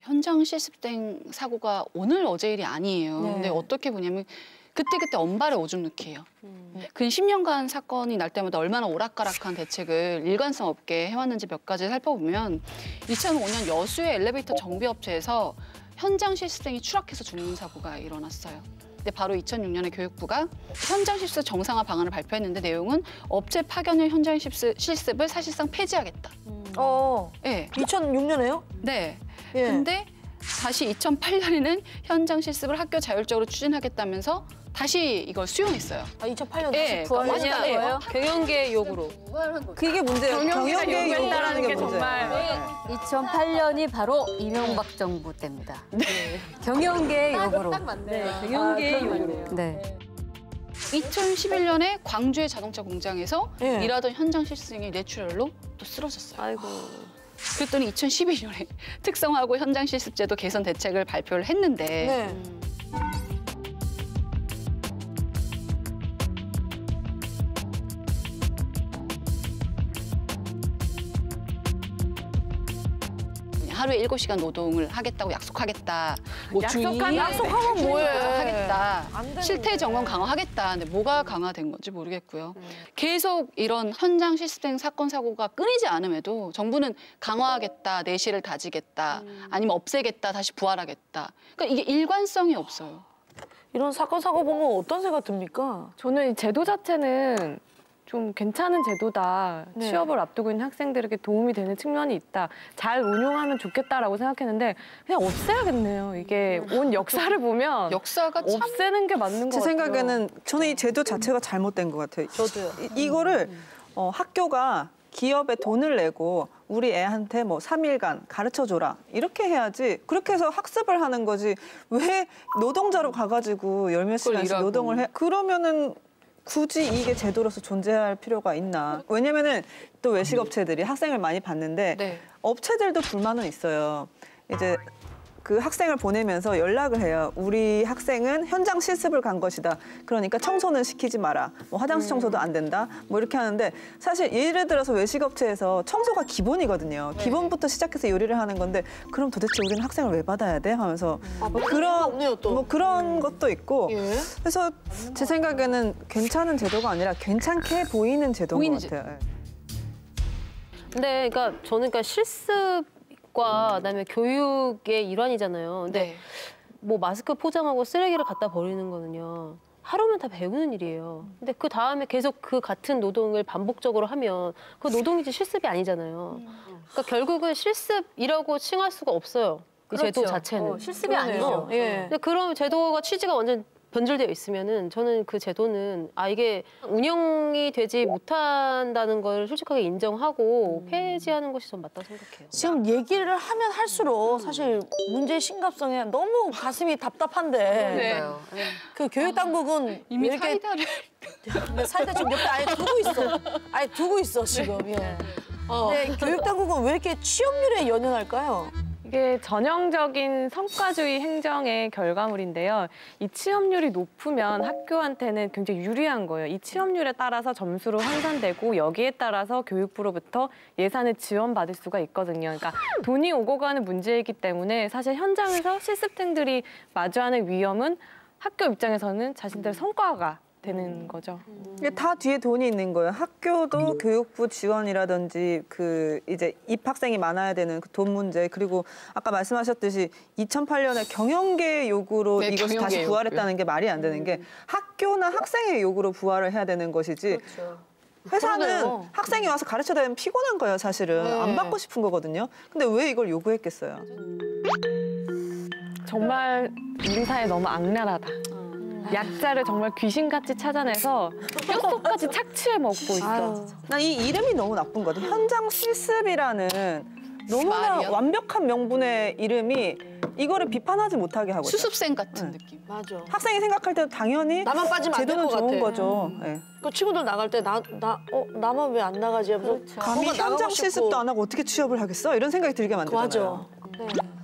현장 실습생 사고가 오늘 어제 일이 아니에요. 네. 근데 어떻게 보냐면 그때그때 언발에 오줌 넣기예요. 근 10년간 사건이 날 때마다 얼마나 오락가락한 대책을 일관성 없게 해왔는지 몇 가지 살펴보면 2005년 여수의 엘리베이터 정비업체에서 현장 실습생이 추락해서 죽는 사고가 일어났어요. 근데 바로 2006년에 교육부가 현장 실습 정상화 방안을 발표했는데 내용은 업체 파견형 현장 실습을 사실상 폐지하겠다. 네. 2006년에요? 네. 예. 근데 다시 2008년에는 현장 실습을 학교 자율적으로 추진하겠다면서 다시 이걸 수용했어요. 2008년 예, 다시 부활하신 거예요? 경영계 요구로. 그게 문제예요. 경영계 요구라는 게 정말. 2008년이 바로 이명박 정부 때입니다. 경영계 요구로. 딱 맞네. 경영계 요구로. 네. 2011년에 광주의 자동차 공장에서 예. 일하던 현장 실습생이 뇌출혈로 또 쓰러졌어요. 아이고. 그랬더니 2012년에 특성화하고 현장 실습제도 개선 대책을 발표를 했는데 네. 하루에 7시간 노동을 하겠다고 약속하겠다. 뭐 약속하면 뭐해? 하겠다. 안 되는데. 실태 점검 강화하겠다. 근데 뭐가 강화된 건지 모르겠고요. 계속 이런 현장 실습생 사건 사고가 끊이지 않음에도 정부는 강화하겠다, 내실을 다지겠다, 아니면 없애겠다, 다시 부활하겠다. 그러니까 이게 일관성이 없어요. 이런 사건 사고 보면 어떤 생각 듭니까? 저는 이 제도 자체는 좀 괜찮은 제도다. 네. 취업을 앞두고 있는 학생들에게 도움이 되는 측면이 있다. 잘 운용하면 좋겠다라고 생각했는데 그냥 없애야겠네요. 이게 온 역사를 보면 역사가 참 없애는 게 맞는 것 제 같아요. 생각에는 저는 이 제도 자체가 잘못된 것 같아요. 저도요. 이거를 학교가 기업에 돈을 내고 우리 애한테 뭐 3일간 가르쳐줘라 이렇게 해야지. 그렇게 해서 학습을 하는 거지. 왜 노동자로 가가지고 열 몇 시간씩 일하고. 노동을 해? 그러면은 굳이 이게 제도로서 존재할 필요가 있나. 왜냐면은 또 외식업체들이 학생을 많이 받는데 네. 업체들도 불만은 있어요. 이제 그 학생을 보내면서 연락을 해요. 우리 학생은 현장 실습을 간 것이다. 그러니까 청소는 시키지 마라. 뭐 화장실 청소도 안 된다. 뭐 이렇게 하는데 사실 예를 들어서 외식업체에서 청소가 기본이거든요. 기본부터 시작해서 요리를 하는 건데 그럼 도대체 우리는 학생을 왜 받아야 돼? 하면서 뭐 그런 것도 있고. 예. 그래서 제 생각에는 괜찮은 제도가 아니라 괜찮게 보이는 제도인 것 같아요. 예. 근데 그러니까 저는 실습과 그다음에 교육의 일환이잖아요. 근데 네. 뭐 마스크 포장하고 쓰레기를 갖다 버리는 거는요. 하루면 다 배우는 일이에요. 근데 그 다음에 계속 그 같은 노동을 반복적으로 하면 그 노동이지 실습이 아니잖아요. 그러니까 결국은 실습이라고 칭할 수가 없어요. 이 제도 자체는. 실습이 아니죠. 예. 근데 그럼 제도가 취지가 완전 변질되어 있으면은 저는 그 제도는 이게 운영이 되지 못한다는 걸 솔직하게 인정하고 폐지하는 것이 좀 맞다고 생각해요. 지금 얘기를 하면 할수록 사실 문제의 심각성에 너무 가슴이 답답한데 네. 그 교육 당국은 이미 왜 이렇게 사이다를 사이다 지금 옆에 아예 두고 있어. 아예 두고 있어 지금. 예. 근데 교육 당국은 왜 이렇게 취업률에 연연할까요? 이게 전형적인 성과주의 행정의 결과물인데요. 이 취업률이 높으면 학교한테는 굉장히 유리한 거예요. 이 취업률에 따라서 점수로 환산되고 여기에 따라서 교육부로부터 예산을 지원받을 수가 있거든요. 그러니까 돈이 오고 가는 문제이기 때문에 사실 현장에서 실습생들이 마주하는 위험은 학교 입장에서는 자신들의 성과가 되는 거죠. 이게 다 뒤에 돈이 있는 거예요. 학교도 교육부 지원이라든지 그 이제 입학생이 많아야 되는 그 돈 문제, 그리고 아까 말씀하셨듯이 2008년에 경영계 요구로 네, 이것이 다시 경영계 부활했다는 게 말이 안 되는 게 학교나 학생의 요구로 부활을 해야 되는 것이지. 회사는 그러네요. 학생이 와서 가르쳐다 보면 피곤한 거예요, 사실은. 안 받고 싶은 거거든요. 근데 왜 이걸 요구했겠어요? 정말 우리 사회 너무 악랄하다. 약자를 정말 귀신같이 찾아내서 뼛속까지 착취해 먹고 있어. 난 이 이름이 너무 나쁜 것 같아. 현장 실습이라는 너무나 말이요? 완벽한 명분의 이름이 이거를 비판하지 못하게 하고 있어요. 수습생 같은 느낌. 맞아. 학생이 생각할 때도 당연히 나만 빠지면 안 될 제도는 것 좋은 같아. 거죠. 예. 그 친구들 나갈 때 나만 왜 안 나가지 하면서 감히 뭔가 나가고 현장 싶고. 실습도 안 하고 어떻게 취업을 하겠어? 이런 생각이 들게 만들잖아요. 맞아. 네.